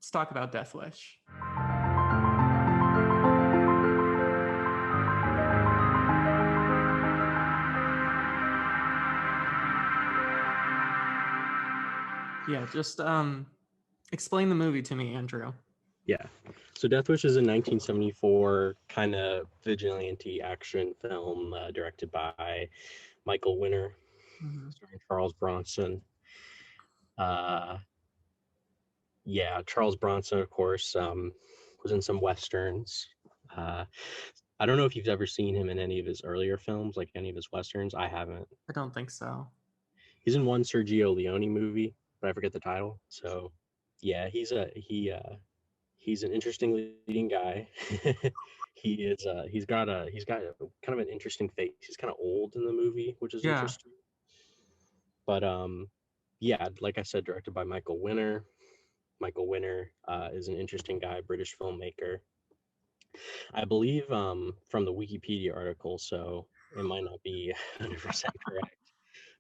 let's talk about Death Wish. Yeah, just explain the movie to me, Andrew. Yeah. So Death Wish is a 1974 kind of vigilante action film directed by Michael Winner, starring Charles Bronson. Charles Bronson, of course, was in some westerns. I don't know if you've ever seen him in any of his earlier films, like any of his westerns. I haven't. I don't think so. He's in one Sergio Leone movie, but I forget the title. So, yeah, he's an interesting leading guy. He's got a kind of an interesting face. He's kind of old in the movie, which is Yeah. interesting. But yeah, like I said, directed by Michael Winner. Michael Winner is an interesting guy, British filmmaker. I believe from the Wikipedia article, so it might not be 100% correct,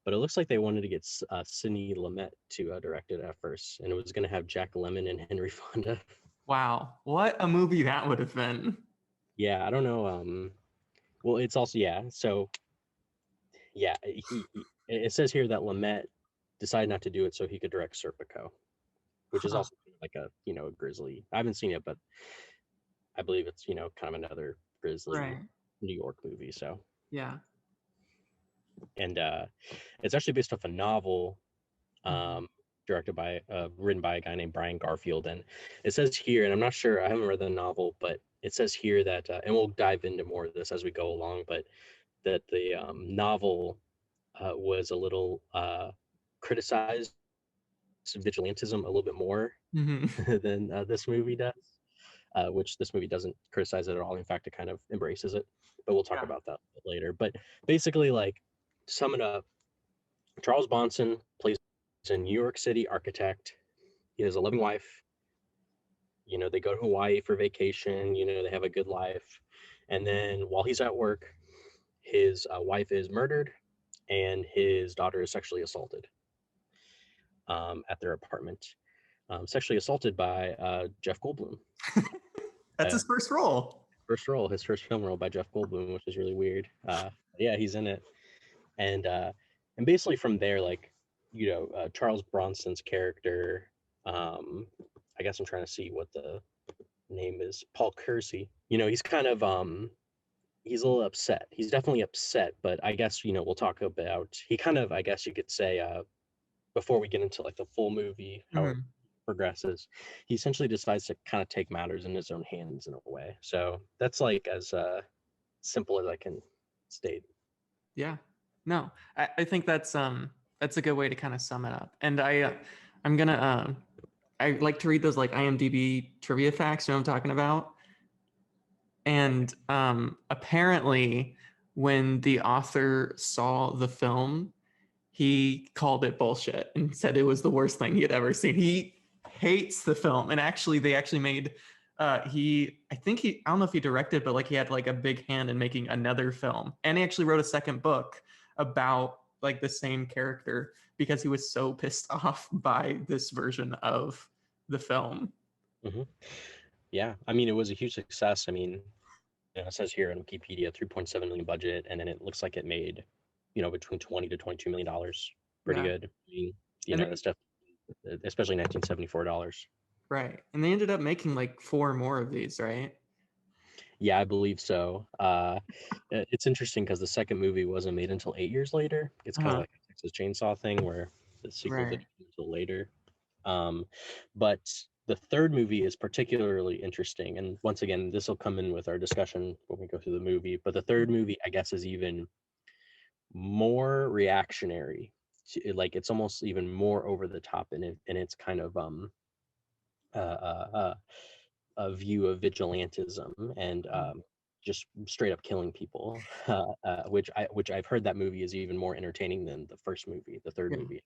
but it looks like they wanted to get Sidney Lumet to direct it at first, and it was going to have Jack Lemmon and Henry Fonda. Wow, what a movie that would have been. Yeah, I don't know. Well, it's also So yeah, it says here that Lumet decided not to do it so he could direct Serpico, which is Huh. also like a grisly. I haven't seen it, but I believe it's kind of another grisly Right. New York movie. So Yeah. and it's actually based off a novel Mhm. written by a guy named Brian Garfield. And it says here, and I'm not sure, I haven't read the novel, but it says here that, and we'll dive into more of this as we go along, but that the novel was a little criticized vigilantism a little bit more Mhm. than this movie does, which this movie doesn't criticize it at all. In fact, it kind of embraces it, but we'll talk Yeah. about that later. But basically, like, to sum it up, Charles Bronson plays a New York City architect. He has a loving wife. They go to Hawaii for vacation. They have a good life. And then while he's at work, his wife is murdered and his daughter is sexually assaulted at their apartment. Sexually assaulted by Jeff Goldblum. That's Uh, his first role. his first film role by Jeff Goldblum, which is really weird. Yeah, he's in it. And basically from there, like, Charles Bronson's character, I guess I'm trying to see what the name is, Paul Kersey. He's kind of he's a little upset. He's definitely upset, but I guess we'll talk about, he kind of, I guess you could say, before we get into like the full movie, how it Mhm. progresses, he essentially decides to kind of take matters in his own hands in a way. So that's like as simple as I can state. Yeah. No, I think that's a good way to kind of sum it up. And I'm gonna I like to read those like IMDb trivia facts, you know what I'm talking about? And apparently when the author saw the film, he called it bullshit and said it was the worst thing he had ever seen. He hates the film. And actually they actually made I don't know if he directed, but like he had like a big hand in making another film. And he actually wrote a second book about like the same character because he was so pissed off by this version of the film. Hmm. Yeah, I mean, it was a huge success. I mean, it says here on Wikipedia, 3.7 million budget, and then it looks like it made, between 20 to 22 million dollars. Pretty Yeah. good. I mean, And that's stuff, especially 1974 dollars. right. And they ended up making like four more of these, right? Yeah, I believe so. It's interesting because the second movie wasn't made until 8 years later. It's kind of Uh-huh. like a Texas Chainsaw thing where the sequel Right. didn't come until later. But the third movie is particularly interesting, and once again, this will come in with our discussion when we go through the movie. But the third movie, I guess, is even more reactionary. Like, it's almost even more over the top in its kind of uh, uh, uh, a view of vigilantism and just straight up killing people, which I've heard that movie is even more entertaining than the first movie, the third Yeah. movie.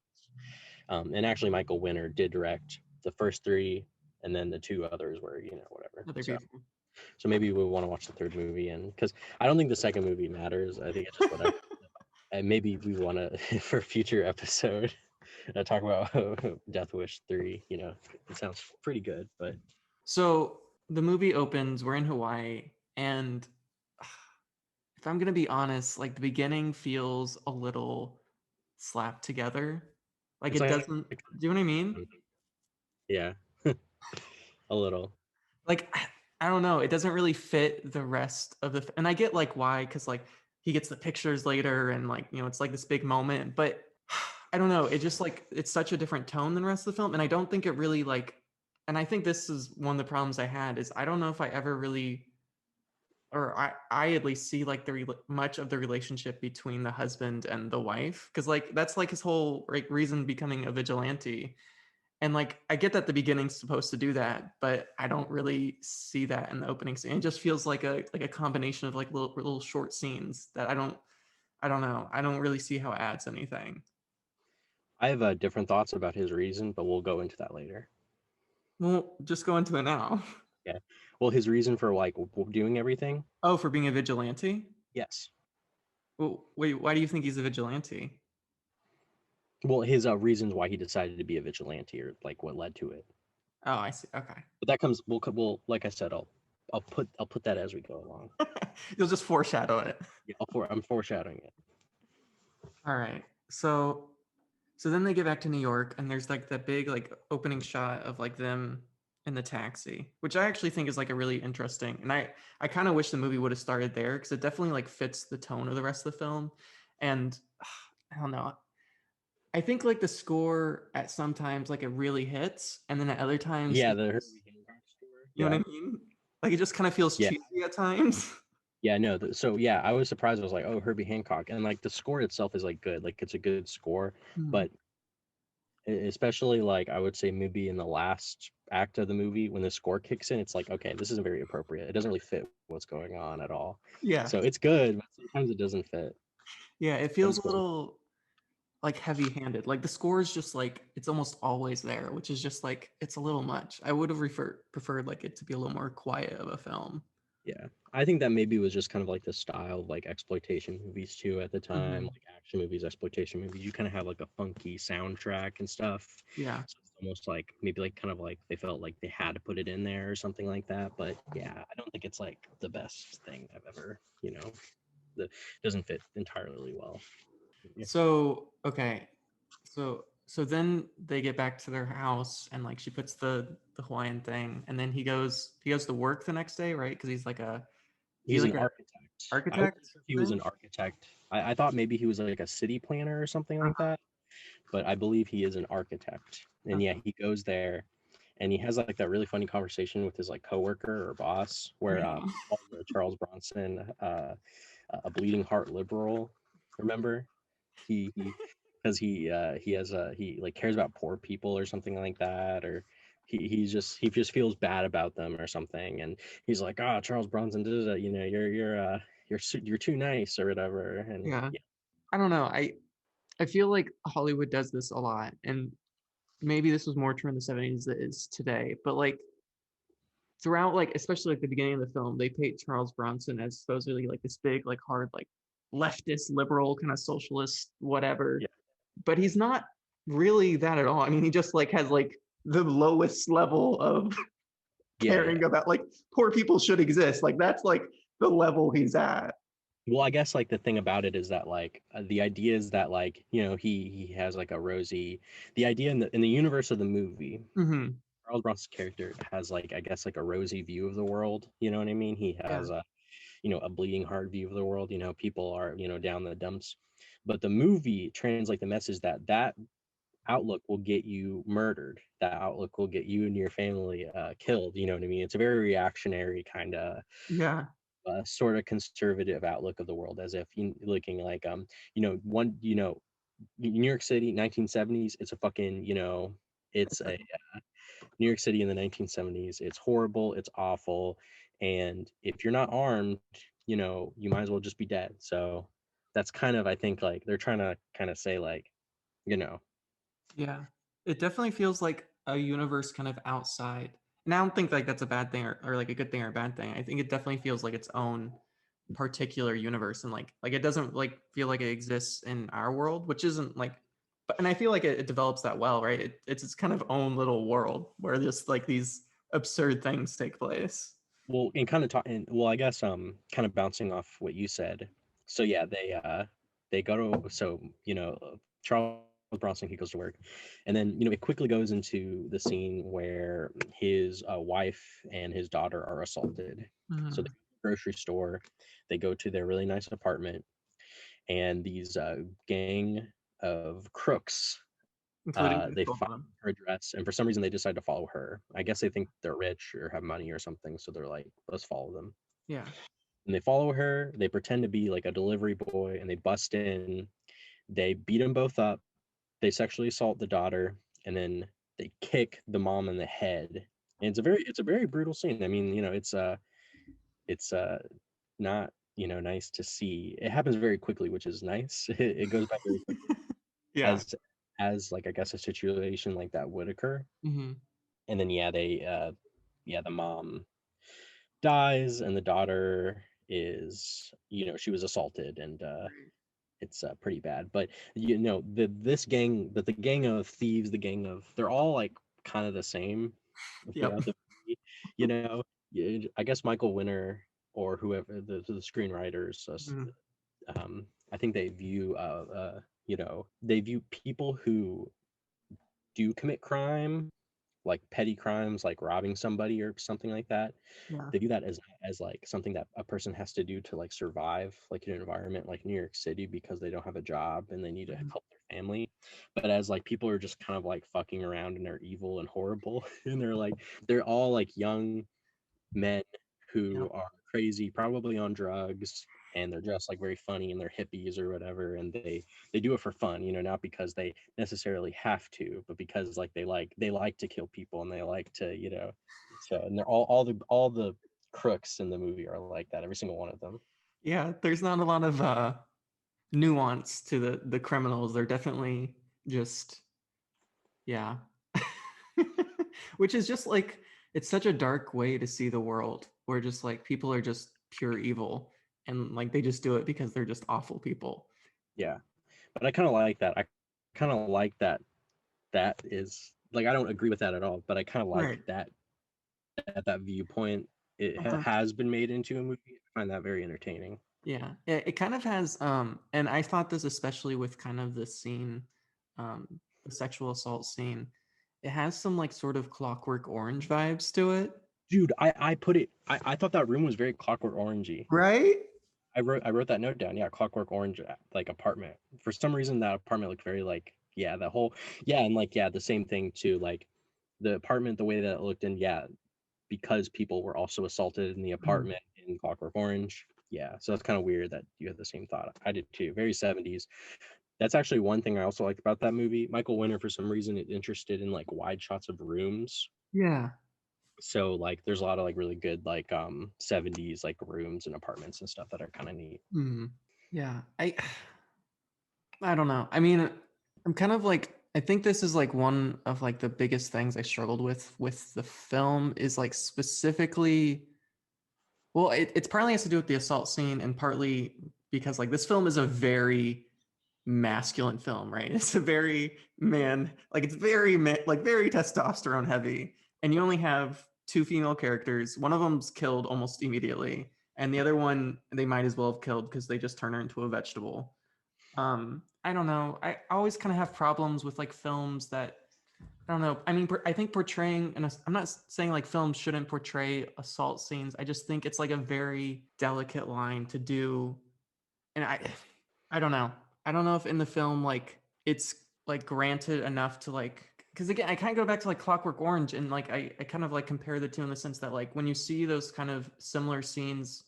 And actually, Michael Winner did direct the first three, and then the two others were whatever. Other So people. maybe we want to watch the third movie, and because I don't think the second movie matters, I think it's just whatever. And maybe we want to for a future episode. talk about Death Wish 3. You know, it sounds pretty good, but So the movie opens, we're in Hawaii, and if I'm gonna be honest, like the beginning feels a little slapped together. Like it's it like, doesn't, do you know what I mean? yeah, a little. Like I don't know, it doesn't really fit the rest of the and I get like why, because like he gets the pictures later and like, you know, it's like this big moment, but I don't know, it just like it's such a different tone than the rest of the film. And I don't think it really like, and I think this is one of the problems I had is I don't know if I ever really, or I at least see like much of the relationship between the husband and the wife, because like that's like his whole like reason becoming a vigilante. And like I get that the beginning's supposed to do that, but I don't really see that in the opening scene. It just feels like a combination of like little short scenes that I don't know. I don't really see how it adds anything. I have different thoughts about his reason, but we'll go into that later. Well, just go into it now. Yeah. Well, his reason for like doing everything. Oh, for being a vigilante? Yes. Well, wait, why do you think he's a vigilante? Well, his reasons why he decided to be a vigilante, or like what led to it. Oh, I see. Okay. But that comes. We'll like I said, I'll put that as we go along. You'll just foreshadow it. Yeah, I'm foreshadowing it. All right. So then they get back to New York and there's like that big like opening shot of like them in the taxi, which I actually think is like a really interesting. And I kind of wish the movie would have started there because it definitely like fits the tone of the rest of the film. And I don't know. I think like the score at sometimes like it really hits and then at other times Yeah, it the just, Herbie Hancock score. you know Yeah, what I mean? Like it just kind of feels yeah, cheesy at times. yeah. No, so yeah, I was surprised. I was like, oh, Herbie Hancock, and like the score itself is like good. Like it's a good score, Hmm. but especially like I would say maybe in the last act of the movie when the score kicks in, it's like okay, this isn't very appropriate. It doesn't really fit what's going on at all. Yeah. So it's good, but sometimes it doesn't fit. Yeah, it But feels it a doesn't. little like heavy-handed. Like the score is just like it's almost always there, which is just like it's a little much. I would have preferred like it to be a little more quiet of a film. Yeah, I think that maybe was just kind of like the style of like exploitation movies too at the time, Hmm. like action movies, exploitation movies. You kind of have like a funky soundtrack and stuff. Yeah. So it's almost like maybe like kind of like they felt like they had to put it in there or something like that. But yeah, I don't think it's like the best thing I've ever, the doesn't fit entirely well. Yeah. So okay, so then they get back to their house and like she puts the Hawaiian thing, and then he goes to work the next day, right? Because he's like a is he He's an like a architect. I wasn't architect sure if he was thing? an architect. I thought maybe he was like a city planner or something like Uh-huh. that, but I believe he is an architect. And yeah, Okay. he goes there and he has like that really funny conversation with his like coworker or boss where Yeah. Charles Bronson, a bleeding heart liberal, remember? He because he has he like cares about poor people or something like that, or he just feels bad about them or something, and he's like, ah, Charles Bronson, you're too nice or whatever, and Yeah. yeah, I don't know. I feel like Hollywood does this a lot, and maybe this was more true in the 70s than it is today, but like throughout like especially like the beginning of the film, they paint Charles Bronson as supposedly like this big, like hard, like leftist, liberal, kind of socialist, whatever. yeah, But he's not really that at all. I mean, he just like has like the lowest level of yeah. caring about like poor people should exist. Like that's like the level he's at. Well, I guess like the thing about it is that like the idea is that like he has like a rosy, the idea in the universe of the movie, Hmm. Charles Bronson's character has like I guess like a rosy view of the world. You know what I mean? He Yeah. has a a bleeding heart view of the world. People are down the dumps, but the movie translates the message that outlook will get you murdered. That outlook will get you and your family killed. You know what I mean? It's a very reactionary kind of Yeah. sort of conservative outlook of the world, as if you looking like one New York City 1970s. It's a fucking it's a New York City in the 1970s. It's horrible. It's awful. And if you're not armed, you might as well just be dead. So that's kind of, I think, like they're trying to kind of say, like, you know, Yeah. It definitely feels like a universe kind of outside. And I don't think like that's a bad thing or like a good thing or a bad thing. I think it definitely feels like its own particular universe and like it doesn't like feel like it exists in our world, which isn't like and I feel like it develops that well, right? It's its kind of own little world where just like these absurd things take place. Well, and kind of talking, well, I guess kind of bouncing off what you said. So yeah, they go to, so Charles Bronson, he goes to work, and then it quickly goes into the scene where his wife and his daughter are assaulted. So they Mhm. go to the grocery store, they go to their really nice apartment, and these gang of crooks, Including they both of find them. her address, and for some reason they decide to follow her. I guess they think they're rich or have money or something, so they're like, let's follow them. Yeah. And they follow her, they pretend to be like a delivery boy, and they bust in, they beat them both up, they sexually assault the daughter, and then they kick the mom in the head. And it's a very brutal scene. I mean, it's not nice to see. It happens very quickly, which is nice. It goes by very quickly, Yeah. as like I guess a situation like that would occur. Hmm. And then the mom dies, and the daughter is, she was assaulted, and it's pretty bad. But the gang of thieves, the gang of, they're all like kind of the same Yep. throughout the movie. You know, I guess Michael Winner or whoever the screenwriters, Mhm. I think they view people who do commit crime, like petty crimes, like robbing somebody or something like that. Yeah. They view that as like something that a person has to do to like survive, like in an environment like New York City, because they don't have a job and they need to Mhm. help their family. But as like people are just kind of like fucking around and they're evil and horrible, and they're all like young men who Yep. are crazy, probably on drugs, and they're just like very funny, and they're hippies or whatever, and they do it for fun, not because they necessarily have to, but because like they like to kill people, and they like to, so, and they're all the crooks in the movie are like that, every single one of them. Yeah. There's not a lot of nuance to the criminals. They're definitely just, yeah. Which is just like, it's such a dark way to see the world where just like people are just pure evil and like they just do it because they're just awful people. Yeah, but I kind of like that. I kind of like that is like, I don't agree with that at all, but I kind of like Right. that viewpoint. It Uh-huh. has been made into a movie. I find that very entertaining. Yeah. It kind of has and I thought this especially with kind of the scene, um the sexual assault scene. It has some like sort of Clockwork Orange vibes to it. Dude, I thought that room was very Clockwork Orangey. Right? I wrote that note down. Yeah, Clockwork Orange, like apartment. For some reason, that apartment looked very like, yeah, the whole, yeah, and like, yeah, the same thing too. Like the apartment, the way that it looked, and yeah, because people were also assaulted in the Mhm. apartment in Clockwork Orange. Yeah, so it's kind of weird that you had the same thought. I did too. Very 70s. That's actually one thing I also liked about that movie. Michael Winner, for some reason, is interested in like wide shots of rooms. Yeah. So like there's a lot of like really good like 70s like rooms and apartments and stuff that are kind of neat. Mhm. Yeah. I don't know. I mean, I'm kind of like, I think this is like one of like the biggest things I struggled with the film is like specifically, well, it's partly has to do with the assault scene and partly because like this film is a very masculine film, right? It's a very like it's very like very testosterone heavy, and you only have two female characters. One of them's killed almost immediately, and the other one they might as well have killed because they just turn her into a vegetable. I don't know. I always kind of have problems with like films that I don't know. I mean, I think portraying, and I'm not saying like films shouldn't portray assault scenes. I just think it's like a very delicate line to do, and I don't know. I don't know if in the film like it's like granted enough to like because again I kind of go back to like Clockwork Orange and like I kind of like compare the two in the sense that like when you see those kind of similar scenes,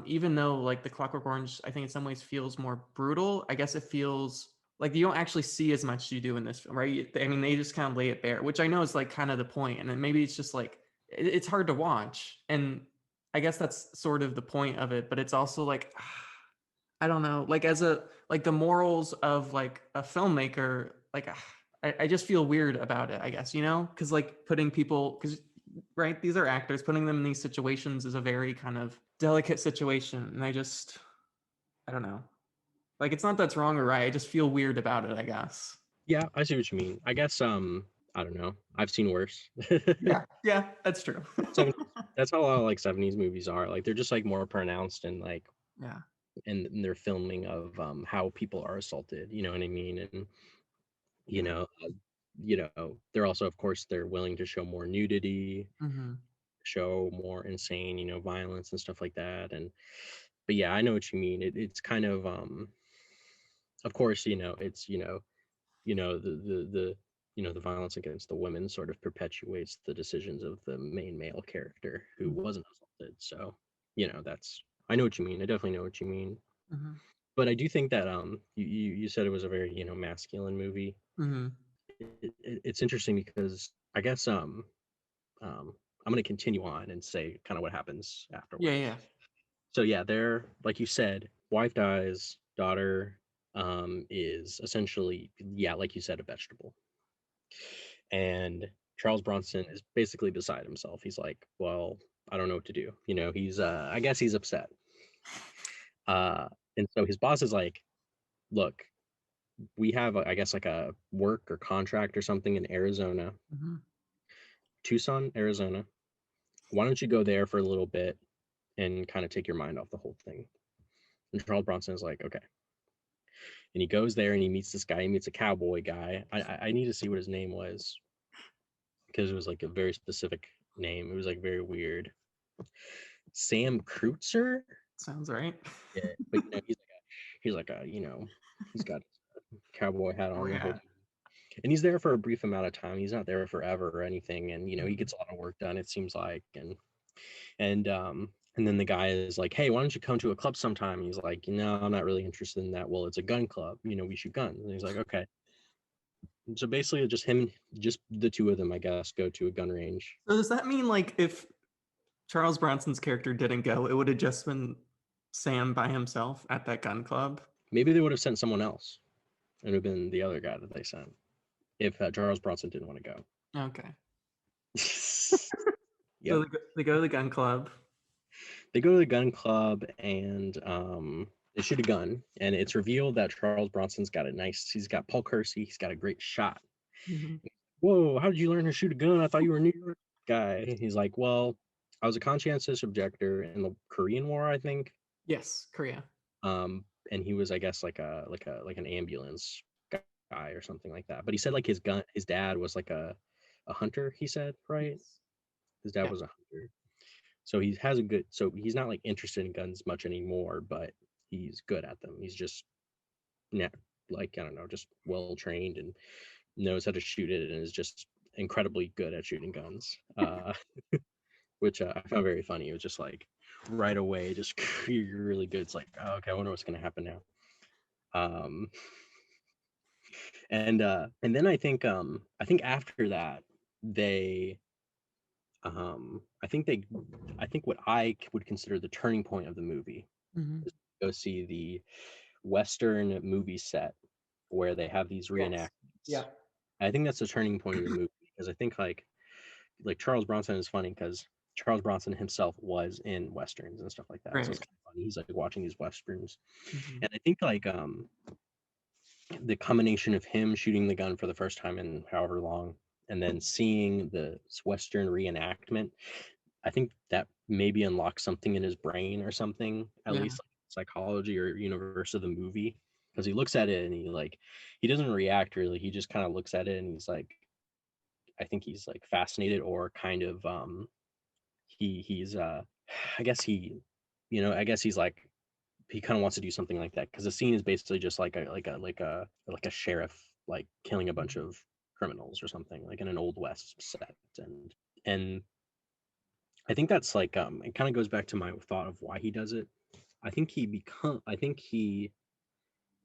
even though like the Clockwork Orange I think in some ways feels more brutal, I guess it feels like you don't actually see as much as you do in this film, right? I mean they just kind of lay it bare, which I know is like kind of the point, and then maybe it's just like it's hard to watch, and I guess that's sort of the point of it, but it's also like I don't know, like as a like the morals of like a filmmaker, like I just feel weird about it, I guess, because like putting people, because right, these are actors, putting them in these situations is a very kind of delicate situation, and I don't know. Like it's not that's wrong or right. I just feel weird about it, I guess. Yeah, I see what you mean. I guess I don't know. I've seen worse. Yeah. Yeah, that's true. 70s. That's how a lot of like 70s movies are. Like they're just like more pronounced and like Yeah. in their filming of how people are assaulted, you know what I mean? And you Yeah. know, they're also of course they're willing to show more nudity, Hmm. show more insane, violence and stuff like that. And but yeah, I know what you mean. It's kind of course, it's the violence against the women sort of perpetuates the decisions of the main male character who wasn't assaulted. So, that's I know what you mean. I definitely know what you mean. Hmm. But I do think that you said it was a very, masculine movie. Hmm. It's interesting because I guess I'm going to continue on and say kind of what happens Yeah, afterwards. yeah. So yeah, they're like you said, wife dies, daughter is essentially, yeah, like you said, a vegetable. And Charles Bronson is basically beside himself. He's like, well, I don't know what to do. He's I guess he's upset. Uh and so his boss is like, look, we have I guess like a work or contract or something in Arizona, Hmm. Tucson, Arizona. Why don't you go there for a little bit and kind of take your mind off the whole thing? And Charles Bronson is like, okay. And he goes there and he meets this guy. He meets a cowboy guy. I need to see what his name was because it was like a very specific name. It was like very weird. Sam Kreutzer. Sounds right. Yeah, but he's like a he's got a cowboy hat Oh on the whole yeah. time. And he's there for a brief amount of time. He's not there forever or anything. And he Mhm. gets a lot of work done, it seems like. And then the guy is like, hey, why don't you come to a club sometime? And he's like, no, I'm not really interested in that. Well, it's a gun club, we shoot guns. And he's like, okay. So basically just the two of them, I guess, go to a gun range. So does that mean like if Charles Bronson's character didn't go, it would have just been Sam by himself at that gun club? Maybe they would have sent someone else. It would have been the other guy that they sent if Charles Bronson didn't want to go. Okay. Yep. So they go to the gun club. They go to the gun club and they shoot a gun. And it's revealed that Charles Bronson's got he's got Paul Kersey, he's got a great shot. Mhm. Whoa, how did you learn to shoot a gun? I thought you were a New York guy. He's like, well, I was a conscientious objector in the Korean War, I think. Yes, Korea. And he was, I guess, like an ambulance guy or something like that. But he said like his dad was like a hunter, he said, right? Yes. His dad Yeah. was a hunter. So so he's not like interested in guns much anymore, but he's good at them. He's just like, I don't know, just well trained and knows how to shoot it and is just incredibly good at shooting guns. Which I found very funny. It was just like right away, just you're really good. It's like, oh, okay, I wonder what's gonna happen now. Um, and then I think after that they I think what I would consider the turning point of the movie Mhm. is to go see the Western movie set where they have these Yes. reenactments. Yeah. I think that's the turning point of the movie because I think like Charles Bronson is funny because Charles Bronson himself was in westerns and stuff like that. So it's Right. kind of funny. He's like watching these westerns, Mhm. and I think like the combination of him shooting the gun for the first time in however long, and then seeing the western reenactment, I think that maybe unlocks something in his brain or something, at Yeah. least like psychology or universe of the movie. Because he looks at it and he doesn't react really. He just kind of looks at it and he's like, I think he's like fascinated or kind of he's I guess I guess he's like he kind of wants to do something like that because the scene is basically just like a sheriff like killing a bunch of criminals or something like in an old west set. And I think that's like it kind of goes back to my thought of why he does it. I think he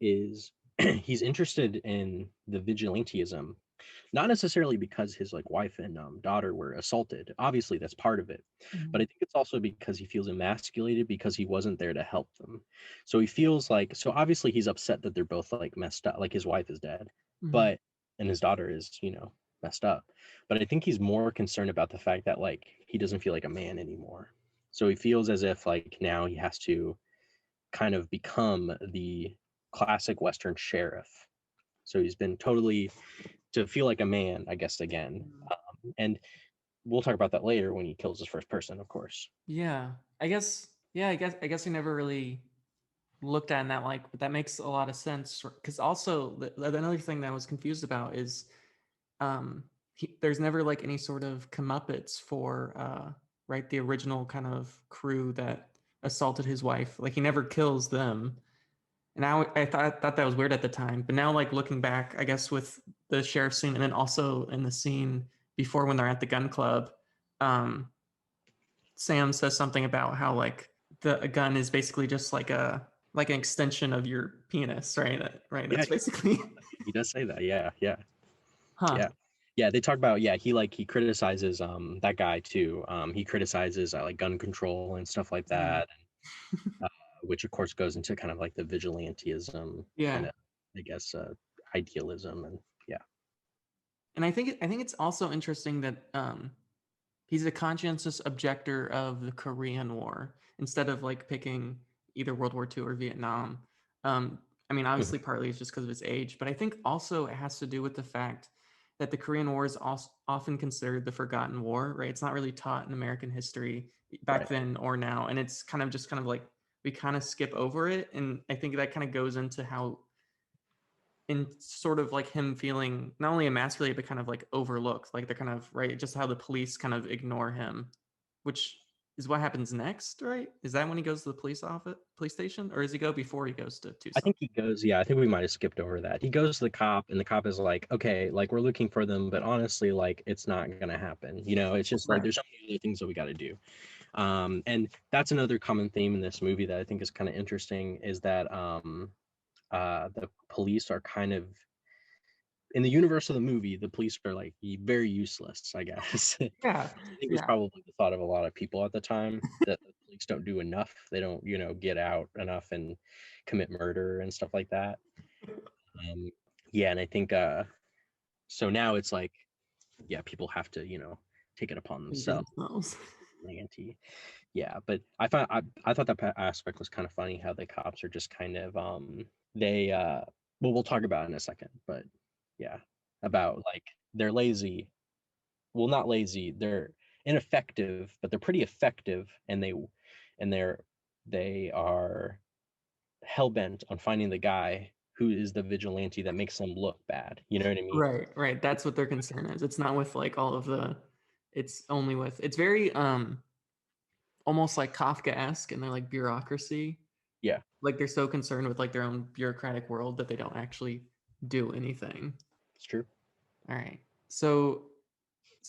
is he's interested in the vigilantism, not necessarily because his like wife and daughter were assaulted. Obviously that's part of it, but Mhm. I think it's also because he feels emasculated because he wasn't there to help them. So he feels like, so obviously he's upset that they're both like messed up, like his wife is dead, Mhm. but and his daughter is messed up. But I think he's more concerned about the fact that like he doesn't feel like a man anymore. So he feels as if like now he has to kind of become the classic Western sheriff. So he's been totally to feel like a man, I guess, again. And we'll talk about that later when he kills his first person, of course. Yeah, I guess. Yeah, I guess we never really looked at in that like, but that makes a lot of sense. Because also, another thing that I was confused about is, there's never like any sort of comeuppance for, right, the original kind of crew that assaulted his wife. Like he never kills them. And I thought that was weird at the time, but now like looking back, I guess with the sheriff scene and then also in the scene before when they're at the gun club, um, Sam says something about how like a gun is basically just like an extension of your penis, right? Right. Yeah, That's basically, he does say that. Yeah, yeah, huh? yeah. Yeah, they talk about he criticizes that guy too. He criticizes like gun control and stuff like Mm. that, uh, which of course goes into kind of like the vigilantism kind Yeah, of, I guess, idealism. And yeah. and I think it's also interesting that he's a conscientious objector of the Korean War instead of like picking either World War II or Vietnam. Um, I mean, Mhm. obviously, partly it's just because of his age, but I think also it has to do with the fact that the Korean War is also often considered the forgotten war, right? It's not really taught in American history back Right. then or now, and it's kind of just kind of like we kind of skip over it, and I think that kind of goes into how in sort of like him feeling not only emasculated but kind of like overlooked, like they're kind of right, just how the police kind of ignore him, which is what happens next, right? Is that when he goes to the police station, or does he go before he goes to I Tucson? think he goes, yeah, I think we might have skipped over that. He goes to the cop, and the cop is like, okay, like we're looking for them, but honestly, like it's not gonna happen. It's just like Right. there's so many other things that we got to do. And that's another common theme in this movie that I think is kind of interesting is that the police are kind of in the universe of the movie, the police are like very useless, I guess. Which Yeah. I think was Yeah. probably the thought of a lot of people at the time, that the police don't do enough. They don't, get out enough and commit murder and stuff like that. Um, yeah, and I think so now it's like, yeah, people have to, take it upon Injure themselves. themselves. Vigilante. Yeah, but I thought that aspect was kind of funny, how the cops are just kind of they well, we'll talk about it in a second, but yeah, about like they're lazy. Well, not lazy, they're ineffective, but they're pretty effective, and they're they are hell bent on finding the guy who is the vigilante that makes them look bad. You know what I mean? Right, right. That's what their concern is. It's not with like all of the, it's only with, it's very almost like Kafka-esque in their like bureaucracy. Yeah, Like they're so concerned with like their own bureaucratic world that they don't actually do anything. it's true. All right. So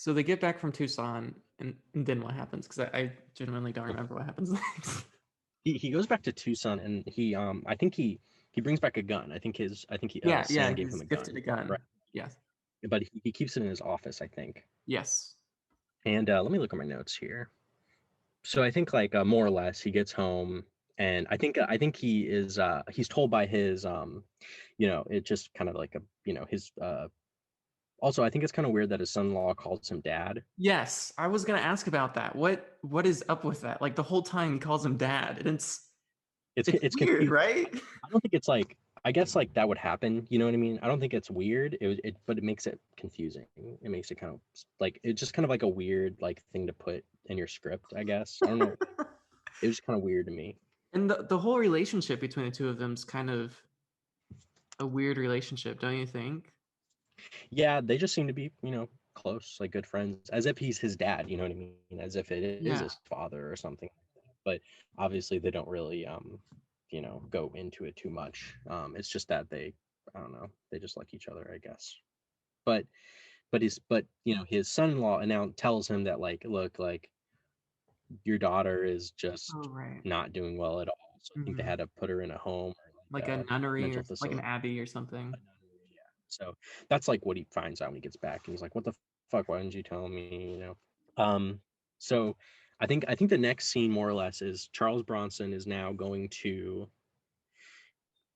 they get back from Tucson, and then what happens? Because I genuinely don't remember what happens next. He goes back to Tucson, and he I think he brings back a gun. I think he Yeah, yeah, Sam gave him he's a gifted gun, a gun. right? Yes. But he keeps it in his office, I think. Yes. And let me look at my notes here. So I think like more or less he gets home, and I think he's told by his it just kind of like a his also I think it's kind of weird that his son-in-law calls him dad. Yes. I was gonna ask about that. What is up with that? Like the whole time he calls him dad, and it's It's weird, confusing. right? I don't think it's like, I guess like that would happen. You know what I mean? I don't think it's weird. But it makes it confusing. It makes it kind of like it's just kind of like a weird like thing to put in your script. I guess I don't know. It was kind of weird to me. And the whole relationship between the two of them is kind of a weird relationship, don't you think? Yeah, they just seem to be close, like good friends, as if he's his dad. You know what I mean? As if it is Yeah. his father or something. But obviously they don't really go into it too much. It's just that they, I don't know, they just like each other, I guess. But his son-in-law now tells him that like, look, like your daughter is just Oh, right. not doing well at all. So I think they Hmm. had to put her in a home or like Like a a nunnery mental or like an facility. abbey or something. Yeah. So that's like what he finds out when he gets back, and he's like, "What the fuck? Why didn't you tell me?" So I think the next scene more or less is Charles Bronson is now going to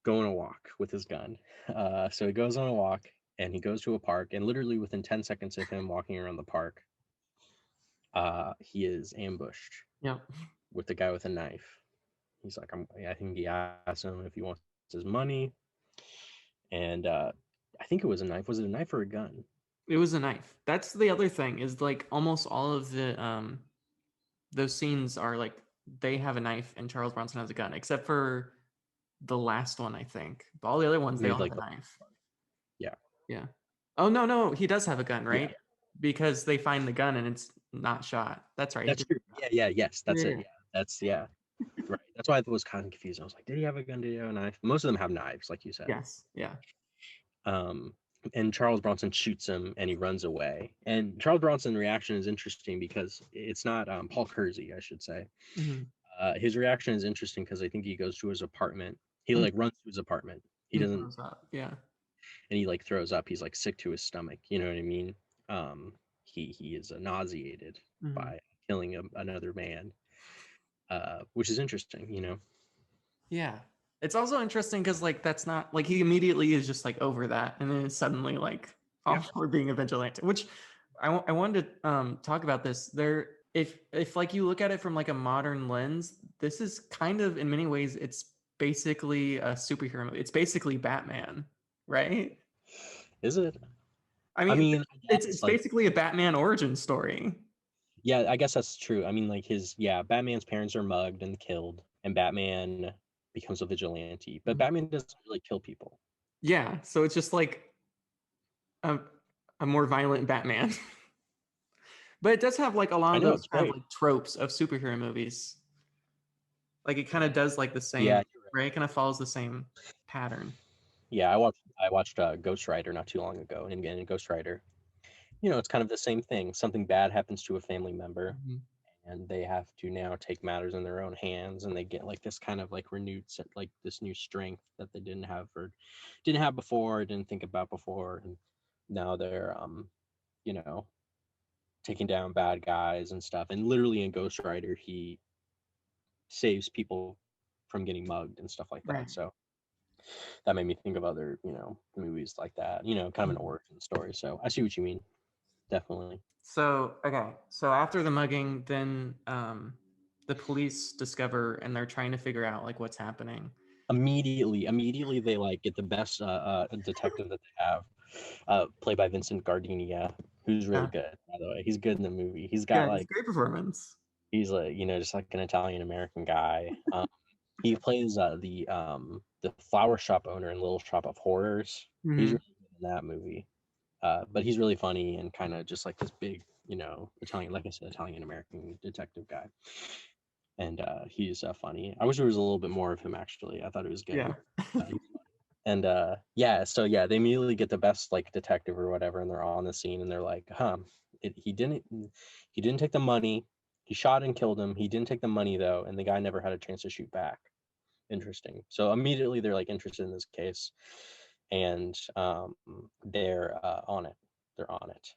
go on a walk with his gun. So he goes on a walk, and he goes to a park, and literally within 10 seconds of him walking around the park, he is ambushed Yep. with the guy with a knife. He's like, I think he asked him if he wants his money, and I think it was a knife. Was it a knife or a gun? It was a knife. That's the other thing is like almost all of the those scenes are like they have a knife and Charles Bronson has a gun, except for the last one, I think. But all the other ones, they Maybe all have like a knife. yeah, Yeah. Oh no, he does have a gun, yeah, right? Because they find the gun and it's not shot. That's right. He that's did. true. Yeah, yes, that's it. Yeah. Yeah, that's yeah, right. That's why I was kind of confused. I was like, did he have a gun? Did he have a knife? Most of them have knives, like you said. Yes. Yeah. Um, and Charles Bronson shoots him and he runs away. And Charles Bronson's reaction is interesting because it's not Paul Kersey, I should say. Mhm. His reaction is interesting because I think he goes to his apartment. He Mhm. like runs to his apartment. He And doesn't, throws up. Yeah. and he like throws up. He's like sick to his stomach. You know what I mean? He is nauseated Mhm. by killing another man, which is interesting. You know? Yeah. It's also interesting because like that's not like he immediately is just like over that, and then it's suddenly like all Yeah. for being a vigilante. Which I wanted to talk about this. There, if like you look at it from like a modern lens, this is kind of in many ways it's basically a superhero movie. It's basically Batman, right? Is it? I I mean, mean, I it's guess like basically a Batman origin story. yeah, I guess that's true. I mean, like Batman's parents are mugged and killed, and Batman becomes a vigilante. But Mhm. Batman doesn't really kill people. Yeah, so it's just like a, a more violent Batman. But it does have like a lot I of know those it's kind of great. like tropes of superhero movies. Like it kind of does like the Yeah, same, you're right. right? It kind of follows the same pattern. Yeah, I watched Ghost Rider not too long ago, and again, in Ghost Rider, it's kind of the same thing. Something bad happens to a family member, Mhm. and they have to now take matters in their own hands, and they get like this kind of like like this new strength that they didn't have before, didn't think about before, and now they're you know taking down bad guys and stuff. And literally in Ghost Rider, he saves people from getting mugged and stuff like Right. that. So that made me think of other, movies like that, kind of an Mhm. origin story. So I see what you mean. Definitely. So okay, so after the mugging, then the police discover and they're trying to figure out like what's happening. Immediately they like get the best detective that they have, played by Vincent Gardenia, who's really Yeah, good, by the way. He's good in the movie. He's got yeah, it's like a great performance. he's like, just like an Italian American guy. He plays the flower shop owner in Little Shop of Horrors. He's Hmm. really good in that movie. But he's really funny and kind of just like this big, Italian, like I said, Italian American detective guy. And he's funny. I wish there was a little bit more of him actually. I thought it was good. Yeah. He's and yeah, so yeah, they immediately get the best like detective or whatever, and they're on the scene, and they're like, he didn't take the money. He shot and killed him. He didn't take the money though, and the guy never had a chance to shoot back. Interesting. So immediately they're like interested in this case, and they're on it. They're on it.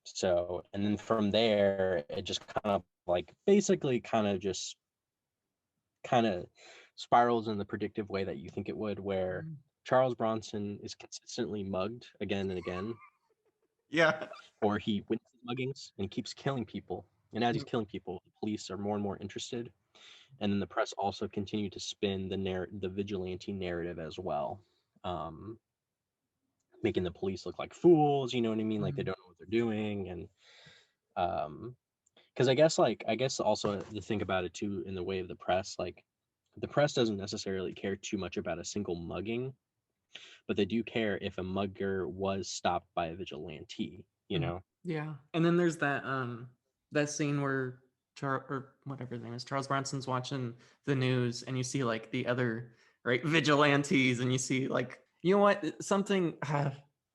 So, and then from there, it just kind of like basically kind of spirals in the predictive way that you think it would, where Charles Bronson is consistently mugged again and again, Yeah. or he witnesses muggings and keeps killing people. And as he's killing people, the police are more and more interested. And then the press also continue to spin the vigilante narrative as well, um, making the police look like fools. You know what I mean? Like they Mhm. don't know what they're doing, and because I guess also to think about it too in the way of the press, like the press doesn't necessarily care too much about a single mugging, but they do care if a mugger was stopped by a vigilante, you Mhm. know? Yeah. And then there's that scene where or whatever his name is, Charles Bronson's watching the news and you see like the other right vigilantes and you see like you know what something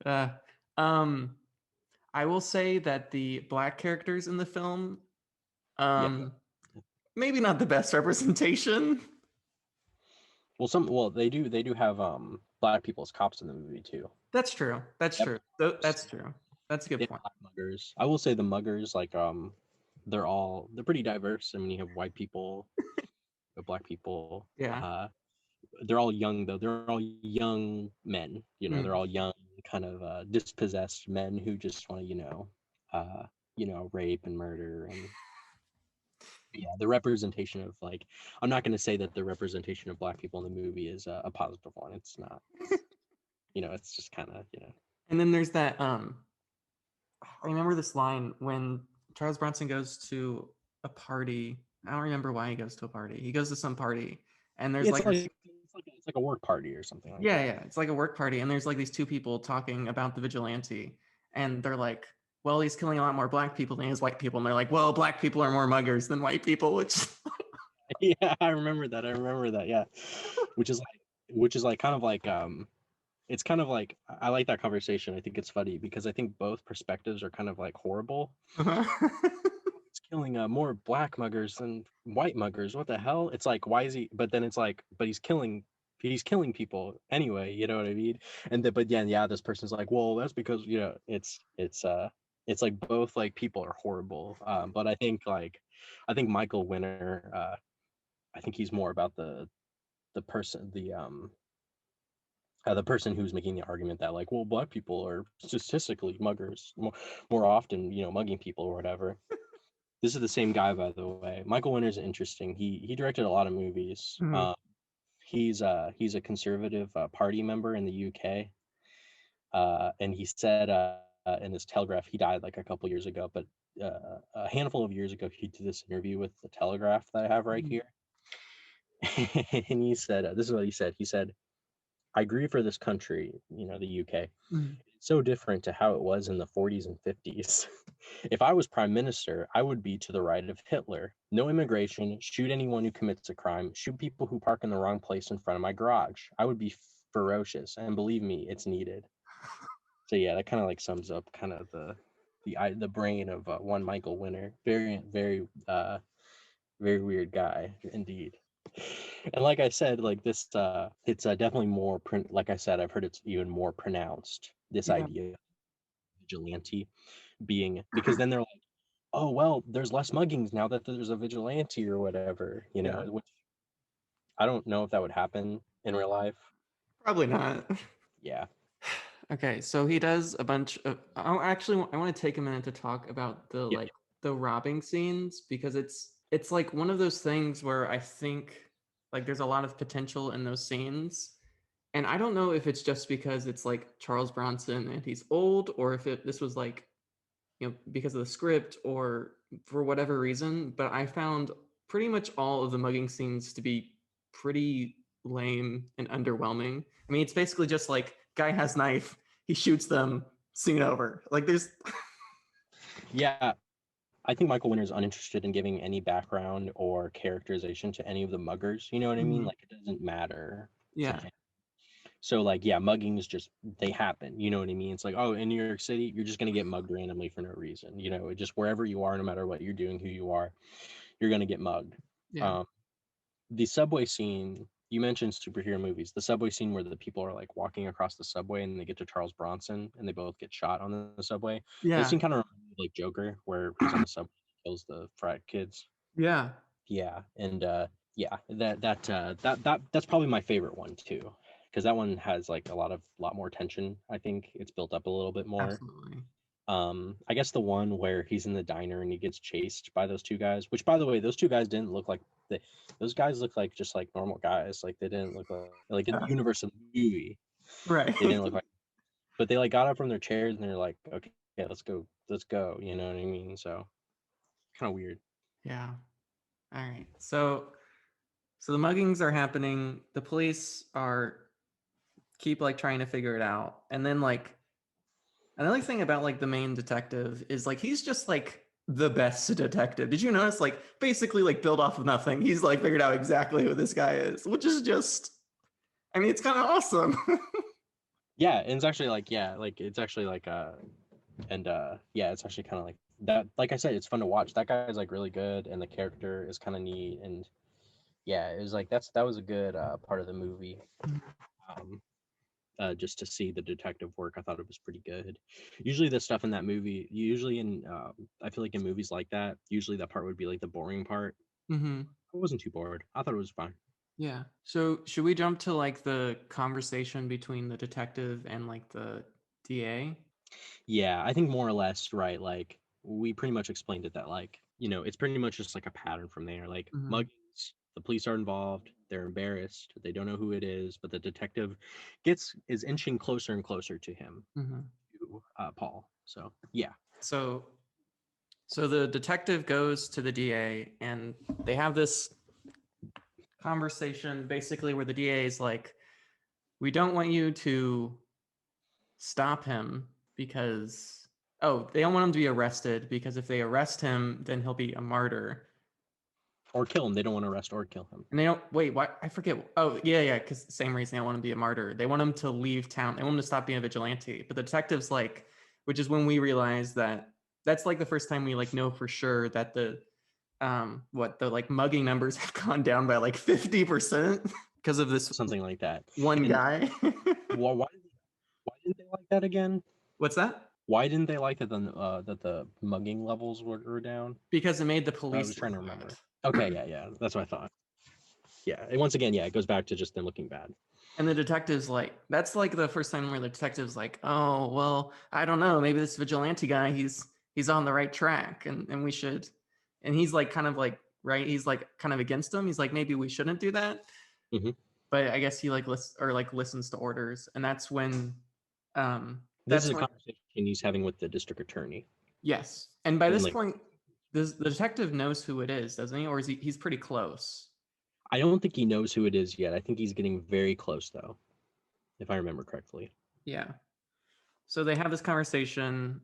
uh, um I will say that the black characters in the film Yeah. um maybe not the best representation. Well, they do have black people as cops in the movie too. That's true. That's Yep. true. That's true. That's a good They have point. black muggers. I will say the muggers, like they're pretty diverse. I mean, you have white people, you have black people. Yeah. They're all young though. They're all young men. They're Mm. all young, kind of dispossessed men who just want to, rape and murder and Yeah, the representation of like, I'm not going to say that the representation of black people in the movie is a positive one. It's not. It's just kind of And then there's that I remember this line when Charles Bronson goes to a party. I don't remember why he goes to a party. He goes to some party and there's it's like like it's like a work party or something like yeah, that. yeah, it's like a work party and there's like these two people talking about the vigilante and they're like, well, he's killing a lot more black people than he is white people. And they're like, well, black people are more muggers than white people, which Yeah, I remember that. Yeah, which is like kind of like it's kind of like I like that conversation. I think it's funny because I think both perspectives are kind of like horrible. It's killing more black muggers than white muggers. What the hell? It's like why is he? But then it's like, but he's killing people anyway. You know what I mean? But yeah, this person's like, well, that's because it's like both like people are horrible. But I think Michael Winner. I think he's more about the person the person who's making the argument that like, well, black people are statistically muggers more often, mugging people or whatever. This is the same guy, by the way. Michael Winner's interesting. He directed a lot of movies. Mhm. He's a conservative party member in the UK, and he said in this Telegraph, he died like a couple years ago, but a handful of years ago, he did this interview with the Telegraph that I have right Mhm. here, and he said, "This is what he said." He said, "I grieve for this country, the UK. Mhm. It's so different to how it was in the 40s and 50s. If I was prime minister, I would be to the right of Hitler. No immigration, shoot anyone who commits a crime, shoot people who park in the wrong place in front of my garage. I would be ferocious, and believe me, it's needed." So yeah, that kind of like sums up kind of the brain of one Michael Winner. Very very weird guy indeed. And like I said, like this it's definitely more like I said, I've heard it's even more pronounced, this Yeah. idea of vigilante being, because then they're like, oh well, there's less muggings now that there's a vigilante or whatever, Yeah. which I don't know if that would happen in real life. Probably not. Yeah. Okay, so he does a bunch of. I want to take a minute to talk about the Yeah. like the robbing scenes because it's like one of those things where I think like there's a lot of potential in those scenes, and I don't know if it's just because it's like Charles Bronson and he's old, or if this was like because of the script or for whatever reason. But I found pretty much all of the mugging scenes to be pretty lame and underwhelming. I mean, it's basically just like guy has knife, he shoots them, scene over. Like there's Yeah, I think Michael Winner's uninterested in giving any background or characterization to any of the muggers. You know what I mean? Mhm. Like it doesn't matter to Yeah. him. So like yeah, muggings just they happen. You know what I mean? It's like, oh, in New York City, you're just gonna get mugged randomly for no reason. Just wherever you are, no matter what you're doing, who you are, you're gonna get mugged. Yeah. Um, the subway scene, you mentioned superhero movies. The subway scene where the people are like walking across the subway and they get to Charles Bronson and they both get shot on the subway. Those Yeah. scene kind of reminds me of like Joker, where he's on the subway, kills the frat kids. Yeah. Yeah, and yeah, that's probably my favorite one too, because that one has like a lot more tension. I think it's built up a little bit more. Absolutely. I guess the one where he's in the diner and he gets chased by those two guys, which by the way, those two guys didn't look like those guys look like just like normal guys. Like they didn't look like in the Yeah. universe of the movie, Right. they didn't look like, but they like got up from their chairs and they're like, okay, yeah, let's go. You know what I mean? So kind of weird. Yeah. All right. So the muggings are happening. The police are keep like trying to figure it out. And then like another thing about like the main detective is like he's just like the best detective. Did you notice like basically like built off of nothing? He's like figured out exactly who this guy is, which is just I mean it's kind of awesome. Yeah, and it's actually like yeah, like it's actually like and yeah, it's actually kind of like that. Like I said, it's fun to watch. That guy is like really good, and the character is kind of neat. And yeah, it was like that was a good part of the movie. Um, just to see the detective work, I thought it was pretty good. Usually, the stuff in that movie, usually in I feel like in movies like that, usually that part would be like the boring part. Hmm. I wasn't too bored. I thought it was fine. Yeah. So should we jump to like the conversation between the detective and like the DA? Yeah, I think more or less right. Like we pretty much explained it that like it's pretty much just like a pattern from there. Like Mhm. muggings, the police are involved, they're embarrassed, they don't know who it is, but the detective is inching closer and closer to him, Mhm. to Paul. So yeah. So so the detective goes to the DA and they have this conversation basically where the DA is like, we don't want you to stop him because they don't want him to be arrested because if they arrest him, then he'll be a martyr. Or kill him. They don't want to arrest or kill him. And they don't wait, what I forget. Oh, yeah, because the same reason they don't want him to be a martyr. They want him to leave town. They want him to stop being a vigilante. But the detective's like, which is when we realize that that's like the first time we like know for sure that the like mugging numbers have gone down by like 50% because of this Something like that. one And guy. why didn't they like that again? What's that? Why didn't they like that the mugging levels were down? Because it made the I police was trying to look remember. bad. Okay, yeah, that's what I thought. Yeah, and once again, yeah, it goes back to just them looking bad. And the detective's like, that's like the first time where the detective's like, oh, well, I don't know, maybe this vigilante guy, he's on the right track and we should, and he's like kind of like, right, he's like kind of against him. He's like, maybe we shouldn't do that. Mhm. But I guess he like listens to orders, and that's when This is that's a when conversation he's having with the district attorney. yes. And by And this like, point, the detective knows who it is, doesn't he? Or is he's pretty close? I don't think he knows who it is yet. I think he's getting very close though, if I remember correctly. Yeah. So they have this conversation.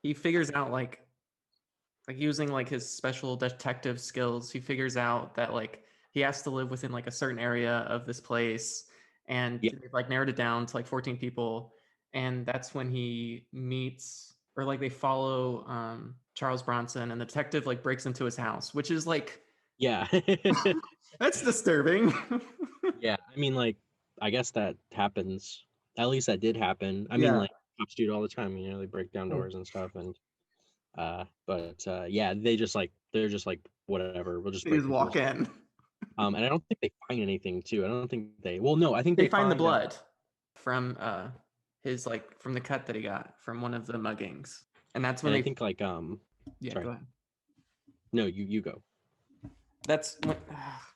He figures out like using like his special detective skills, he figures out that like he has to live within like a certain area of this place, and Yeah. they've like narrowed it down to like 14 people, and that's when he meets or like they follow Charles Bronson, and the detective like breaks into his house, which is like Yeah. that's disturbing. Yeah, I mean, like, I guess that happens. At least that did happen. I mean, Yeah. like, cops do it all the time. They break down Hmm. doors and stuff. And yeah, they're just like, whatever. We'll just They break just into his. walk in. And I don't think they find anything too. I don't think they. Well, no, I think They they find the find. blood from his like from the cut that he got from one of the muggings, and that's when And I they think like yeah, sorry, go ahead. no, you go. That's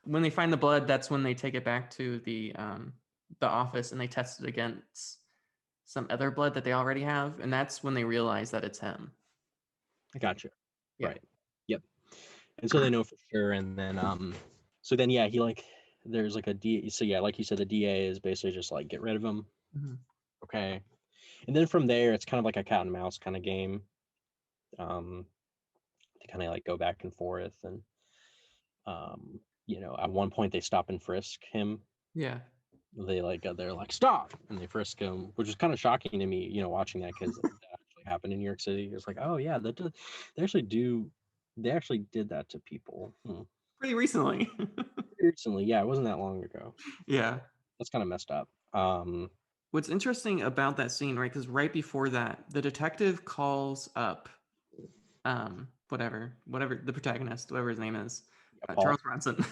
when they find the blood. That's when they take it back to the office and they test it against some other blood that they already have, and that's when they realize that it's him. I think. Gotcha. Yeah. Right. Yep. And so they know for sure. And then so then yeah, he like there's like a D. So yeah, like you said, the DA is basically just like get rid of him. Mhm. Okay. And then from there, it's kind of like a cat and mouse kind of game. Um, they kind of like go back and forth, and at one point they stop and frisk him. Yeah. They're like stop, and they frisk him, which is kind of shocking to me, watching that because that actually happened in New York City. It's like, oh yeah, they actually do, they actually did that to people. Pretty recently. Recently, yeah, it wasn't that long ago. Yeah. That's kind of messed up. What's interesting about that scene, right? Because right before that, the detective calls up whatever the protagonist, whatever his name is, Yeah, Paul. Charles Bronson.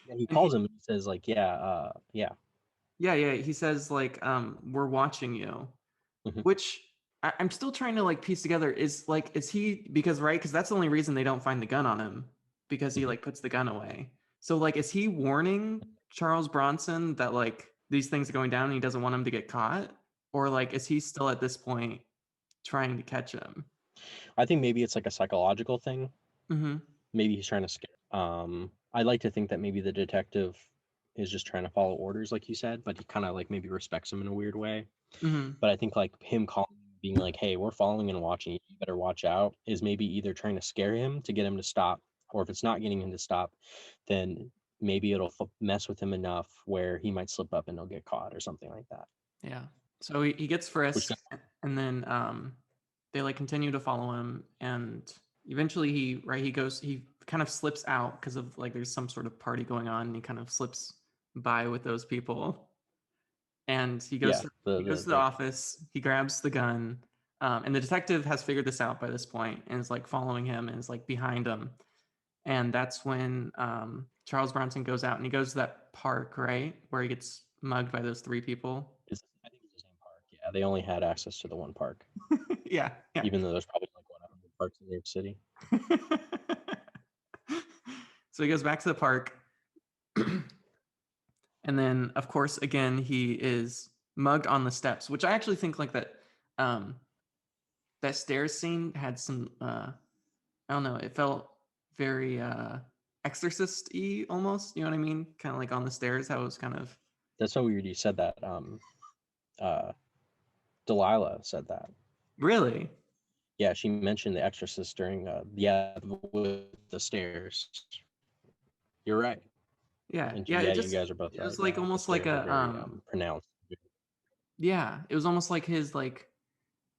And he And calls him and he says like, yeah. yeah, he says like, we're watching you, Mhm. which I'm still trying to like piece together. Is he because right? Because that's the only reason they don't find the gun on him because he Mhm. like puts the gun away. So like, is he warning Charles Bronson that like these things are going down and he doesn't want him to get caught, or like is he still at this point trying to catch him? I think maybe it's like a psychological thing. Mm-hmm. Maybe he's trying to scare. I like to think that maybe the detective is just trying to follow orders, like you said, but he kind of like maybe respects him in a weird way. Mm-hmm. But I think like him calling, being like, "Hey, we're following and watching you. You better watch out," is maybe either trying to scare him to get him to stop, or if it's not getting him to stop, then maybe it'll mess with him enough where he might slip up and he'll get caught or something like that. Yeah. So he gets Which frisked, and then they like continue to follow him, and eventually he kind of slips out because of like there's some sort of party going on, and he kind of slips by with those people, and yeah, he goes to the office, he grabs the gun, and the detective has figured this out by this point and is like following him and is like behind him, and that's when Charles Bronson goes out and he goes to that park right where he gets mugged by those three people. I think it's the same park. Yeah, they only had access to the one park, Yeah, yeah. even though there's probably like 100 parks in New York City. So he goes back to the park. And then, of course, again, he is mugged on the steps, which I actually think like um, that stairs scene had some, I don't know, it felt very Exorcist-y almost. You know what I mean? Kind of like on the stairs, how it was kind of. That's so weird you said that. Uh, Delilah said that. Really? Yeah, she mentioned The Exorcist during with the stairs. You're right. Yeah, And yeah. yeah, you guys are both It right. was like Yeah, the almost like stairs are a very pronounced. yeah, it was almost like his like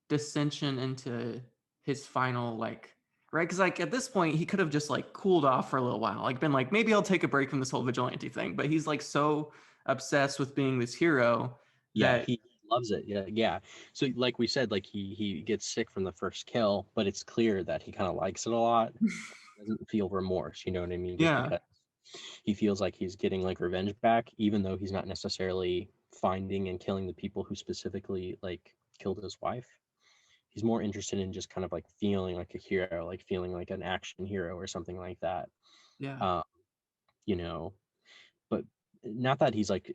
dissension into his final like right because like at this point he could have just like cooled off for a little while, like been like maybe I'll take a break from this whole vigilante thing, but he's like so obsessed with being this hero Yeah, that he loves it. Yeah, yeah. So like we said, like he gets sick from the first kill, but it's clear that he kind of likes it a lot. Doesn't feel remorse, you know what I mean? Just yeah, because he feels like he's getting like revenge back, even though he's not necessarily finding and killing the people who specifically like killed his wife. He's more interested in just kind of like feeling like a hero, like feeling like an action hero or something like that. yeah, Um, you know, but not that he's like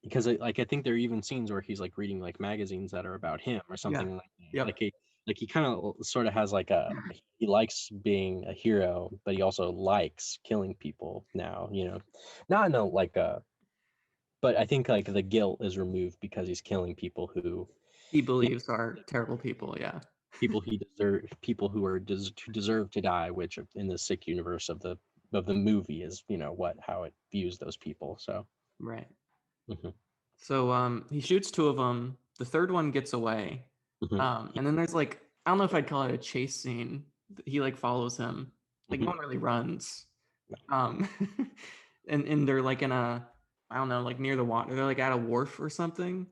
because like I think there are even scenes where he's like reading like magazines that are about him or yeah, something like that. yep, Like he kind of sort of has like he likes being a hero, but he also likes killing people now, you know. Not in a like but I think like the guilt is removed because he's killing people who he believes are terrible people, yeah, people who are who deserve to die, which in the sick universe of the movie is, you know, what how it views those people. So right. mhm, So he shoots two of them, the third one gets away, mhm, and then there's like I don't know if I'd call it a chase scene. He like follows him, like no mhm. one really runs. Um, and they're like in a, I don't know, like near the water. They're like at a wharf or something.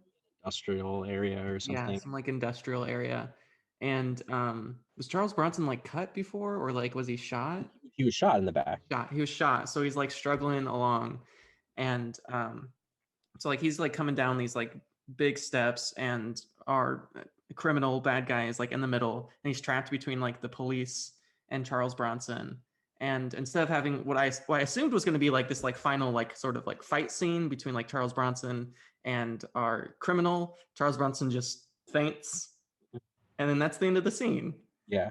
Industrial area or Yeah, something. some like industrial area. And was Charles Bronson like cut before, or like was he shot? He was shot in the back. Shot. He was shot. So he's like struggling along, and so like he's like coming down these like big steps, and our criminal bad guy is like in the middle, and he's trapped between like the police and Charles Bronson. And instead of having what I assumed was going to be like this like final like sort of like fight scene between like Charles Bronson and our criminal, Charles Bronson just faints, and then that's the end of the scene. Yeah.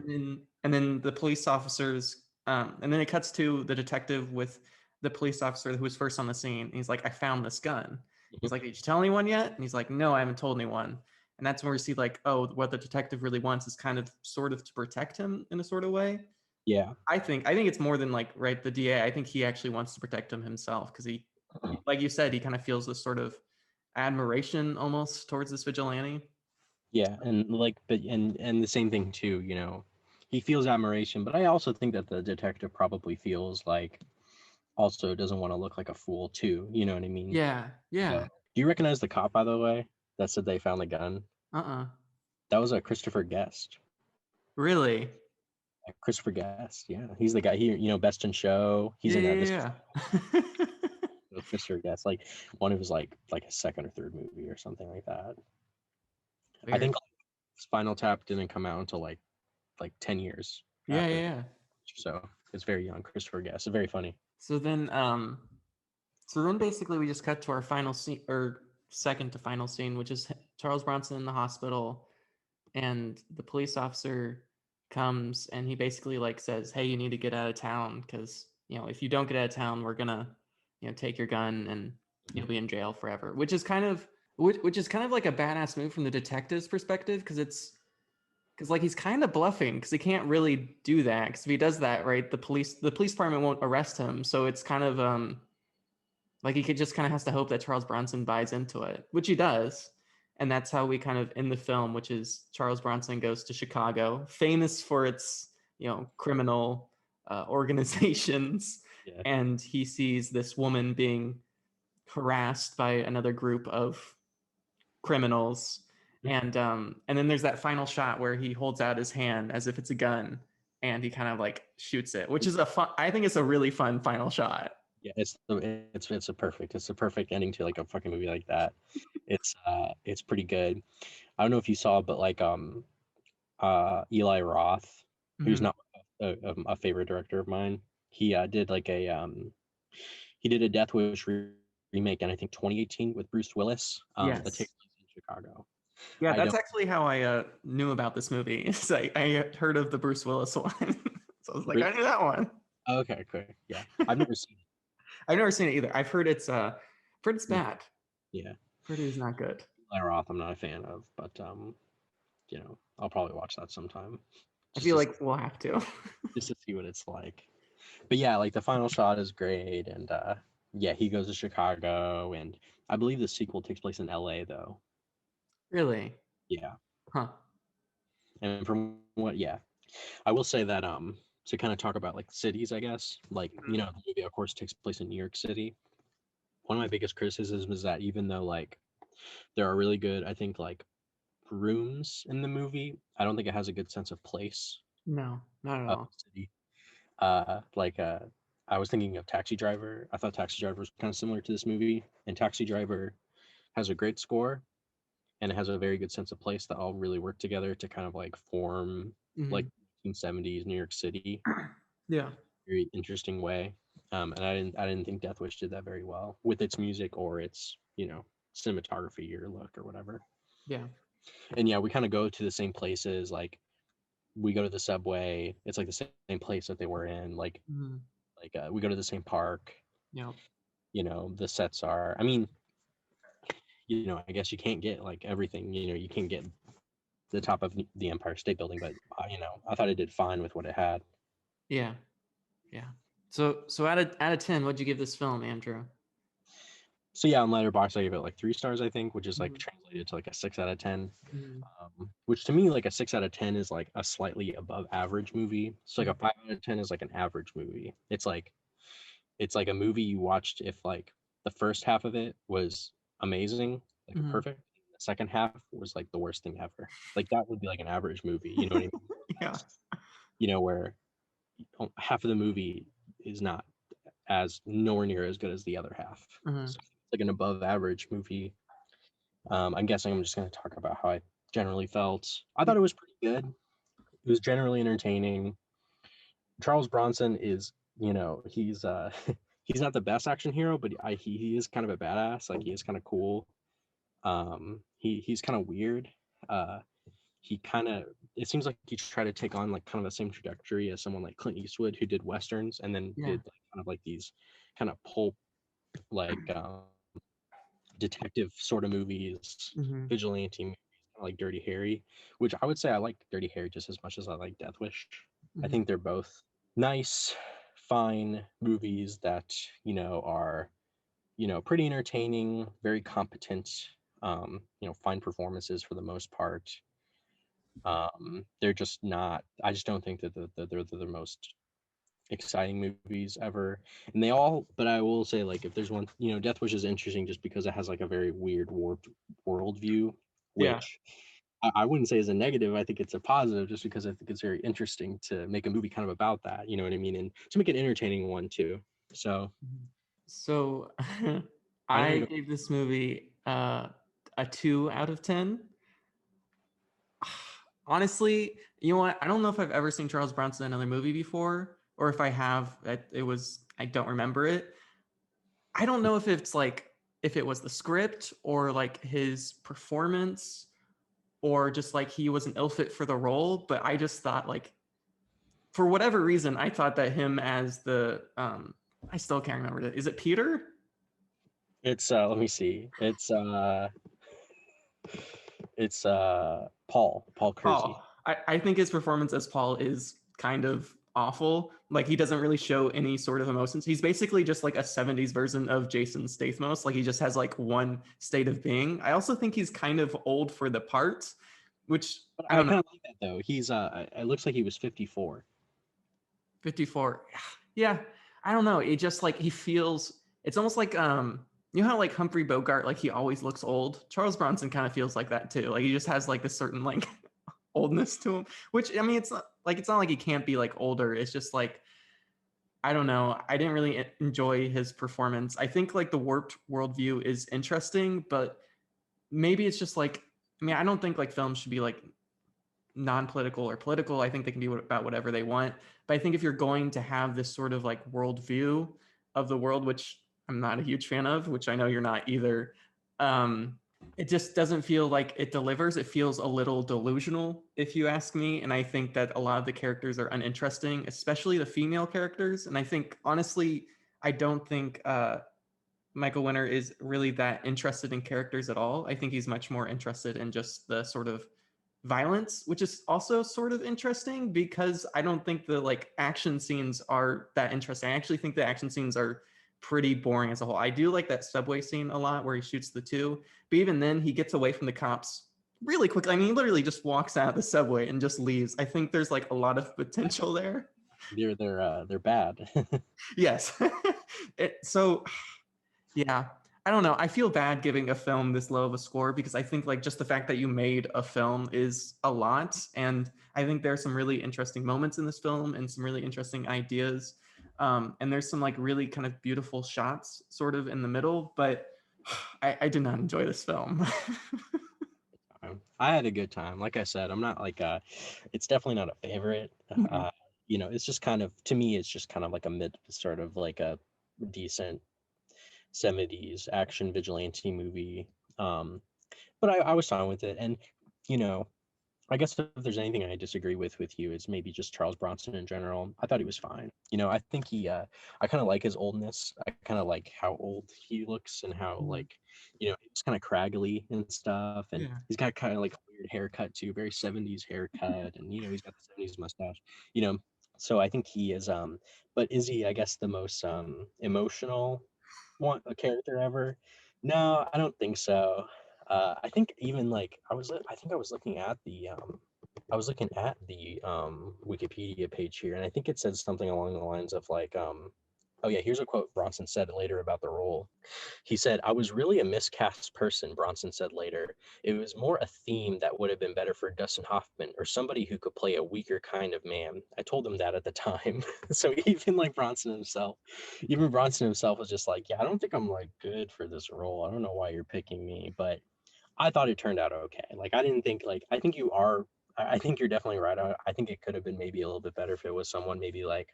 And then the police officers, and then it cuts to the detective with the police officer who was first on the scene. And he's like, "I found this gun." Mhm. He's like, "Did you tell anyone yet?" And he's like, "No, I haven't told anyone." And that's when we see like, oh, what the detective really wants is kind of sort of to protect him in a sort of way. Yeah. I think it's more than like right the DA. I think he actually wants to protect him himself because he, like you said, he kind of feels this sort of admiration almost towards this vigilante. Yeah. And like but and the same thing too, you know. He feels admiration, but I also think that the detective probably feels like also doesn't want to look like a fool too. You know what I mean? Yeah, So, yeah. do you recognize the cop by the way that said they found the gun? Uh-uh. That was a Christopher Guest. Really? Christopher Guest, yeah, he's the guy here. You know, Best in Show. He's Yeah, in this yeah, yeah. Christopher Guest, like one of his like a second or third movie or something like that. I Weird. think Spinal Tap didn't come out until like 10 years Yeah, yeah, after, yeah. so it's very young. Christopher Guest, it's very funny. So then, basically we just cut to our final scene or second to final scene, which is Charles Bronson in the hospital, and the police officer comes and he basically like says, "Hey, you need to get out of town because if you don't get out of town, we're gonna take your gun and you'll be in jail forever." Which is kind of like a badass move from the detective's perspective because like he's kind of bluffing because he can't really do that because if he does that, right, the police department won't arrest him. So it's kind of like he could just kind of has to hope that Charles Bronson buys into it, which he does. And that's how we kind of in the film, which is Charles Bronson goes to Chicago, famous for its criminal organizations, Yeah. and he sees this woman being harassed by another group of criminals, and then there's that final shot where he holds out his hand as if it's a gun, and he kind of like shoots it, which is a fun. I think it's a really fun final shot. Yeah, it's a perfect ending to like a fucking movie like that. It's pretty good. I don't know if you saw, but like Eli Roth, who's Mhm. not a favorite director of mine. He did like he did a Death Wish remake in I think 2018 with Bruce Willis. That Yes. takes place in Chicago. Yeah, I that's don't. actually how I knew about this movie. It's like I had heard of the Bruce Willis one. So I was like, I knew that one. Okay, okay, yeah. I've never seen I've never seen it either. I've heard it's it. bad. Yeah, I've heard it is not good. Eli Roth, I'm not a fan of, but I'll probably watch that sometime, I just feel to like we'll have to. just to see what it's like. But yeah, like the final shot is great, and yeah, he goes to Chicago, and I believe the sequel takes place in L.A. though. Really? Yeah, Huh. and from what, yeah, I will say that to kind of talk about like cities, I guess, like Mhm. the movie of course takes place in New York City. One of my biggest criticisms is that even though like there are really good, I think like rooms in the movie, I don't think it has a good sense of place No, not at of all. the city. Like I was thinking of Taxi Driver. I thought Taxi Driver was kind of similar to this movie, and Taxi Driver has a great score and it has a very good sense of place that all really work together to kind of like form like Mhm. 1970s New York City, Yeah. very interesting way. And I didn't think Death Wish did that very well with its music or its cinematography or look or whatever. Yeah. And yeah, we kind of go to the same places. Like we go to the subway. It's like the same place that they were in. Mhm. We go to the same park. Yep. The sets are. I mean, I guess you can't get like everything. You can't get the top of the Empire State Building, but I thought it did fine with what it had. Yeah. Yeah. So out of 10, what'd you give this film, Andrew? So yeah, on Letterboxd I gave it like 3 stars, I think, which is like Mhm. translated to like a 6 out of 10. Mhm. Which to me, like a 6 out of 10 is like a slightly above average movie. So like a Mhm. 5 out of 10 is like an average movie. It's like a movie you watched if like the first half of it was amazing, like a Mhm. perfect. The second half was like the worst thing ever. Like that would be like an average movie. You know what I mean? Yeah. Where half of the movie is not as nowhere near as good as the other half. Mhm. So it's like an above average movie. I'm guessing I'm just going to talk about how I generally felt. I thought it was pretty good. It was generally entertaining. Charles Bronson is, he's not the best action hero, but he is kind of a badass. Like he is kind of cool. He's kind of weird. Uh, he kind of it seems like he tried to take on like kind of the same trajectory as someone like Clint Eastwood who did westerns and then Yeah. did like kind of like these kind of pulp like detective sort of movies, Mhm. vigilante movies, like Dirty Harry, which I would say I like Dirty Harry just as much as I like Death Wish. I Mhm. think they're both nice, fine movies that are pretty entertaining, very competent, fine performances for the most part. They're just not. I just don't think that they're the most exciting movies ever. And they all, but I will say, like, if there's one, Death Wish is interesting just because it has like a very weird, warped worldview, Yeah. which I wouldn't say is a negative. I think it's a positive just because I think it's very interesting to make a movie kind of about that. You know what I mean? And to make an entertaining one too. So Mhm. So I don't I know. gave this movie a 2 out of 10. Honestly, you know what? I don't know if I've ever seen Charles Bronson in another movie before, or if I have, I don't remember it. I don't know if it's like if it was the script or like his performance or just like he was an ill fit for the role, but I just thought like for whatever reason, I thought that him as the I still can't remember it. Is it Peter? It's let me see. It's Paul Kersey. Paul. I think his performance as Paul is kind of awful. Like he doesn't really show any sort of emotions. He's basically just like a 70s version of Jason Statham. Like he just has like one state of being. I also think he's kind of old for the part, which But I I don't know. kind of like that though. He's it looks like he was 54. 54. Yeah. I don't know. It just like he feels it's almost like you know how like Humphrey Bogart like he always looks old. Charles Bronson kind of feels like that too. Like he just has like this certain like oldness to him, which I mean it's not like he can't be like older. It's just like I don't know. I didn't really enjoy his performance. I think like the warped worldview is interesting, but maybe it's just like I mean I don't think like films should be like non-political or political. I think they can be about whatever they want. But I think if you're going to have this sort of like worldview of the world, which I'm not a huge fan of, which I know you're not either, it just doesn't feel like it delivers. It feels a little delusional, if you ask me. And I think that a lot of the characters are uninteresting, especially the female characters. And I think, honestly, I don't think Michael Winner is really that interested in characters at all. I think he's much more interested in just the sort of violence, which is also sort of interesting because I don't think the like action scenes are that interesting. I actually think the action scenes are pretty boring as a whole. I do like that subway scene a lot where he shoots the two, but even then he gets away from the cops really quickly. I mean, he literally just walks out of the subway and just leaves. I think there's like a lot of potential there. They're bad. Yes. So yeah, I don't know. I feel bad giving a film this low of a score because I think like just the fact that you made a film is a lot, and I think there are some really interesting moments in this film and some really interesting ideas, and there's some like really kind of beautiful shots sort of in the middle, but I did not enjoy this film. I had a good time. Like I said, I'm not like it's definitely not a favorite. Mhm. It's just kind of, to me, it's just kind of like a mid, sort of like a decent 70s action vigilante movie. Um, but I was fine with it. And, you know, I guess if there's anything I disagree with you, it's maybe just Charles Bronson in general. I thought he was fine. I think I kind of like his oldness. I kind of like how old he looks and how Mhm. like, he's kind of craggly and stuff. And Yeah. he's got kind of like a weird haircut too, very 70s haircut. And, he's got the 70s mustache, you know. So I think he is, but is he, I guess, the most emotional one, a character ever? No, I don't think so. I think even like I think I was looking at the Wikipedia page here, and I think it says something along the lines of like, oh yeah, here's a quote Bronson said later about the role. He said, "I was really a miscast person," Bronson said later. "It was more a theme that would have been better for Dustin Hoffman or somebody who could play a weaker kind of man. I told him that at the time." So even Bronson himself was just like, "Yeah, I don't think I'm like good for this role. I don't know why you're picking me, but I thought it turned out okay." Like I didn't think like I think you are. I think you're definitely right. I think it could have been maybe a little bit better if it was someone maybe like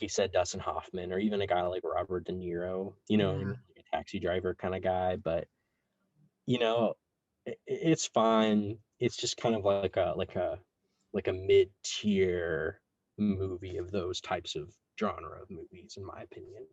you said, Dustin Hoffman, or even a guy like Robert De Niro, Yeah. like a taxi driver kind of guy. But you know, it's fine. It's just kind of like a mid tier movie of those types of genre of movies, in my opinion.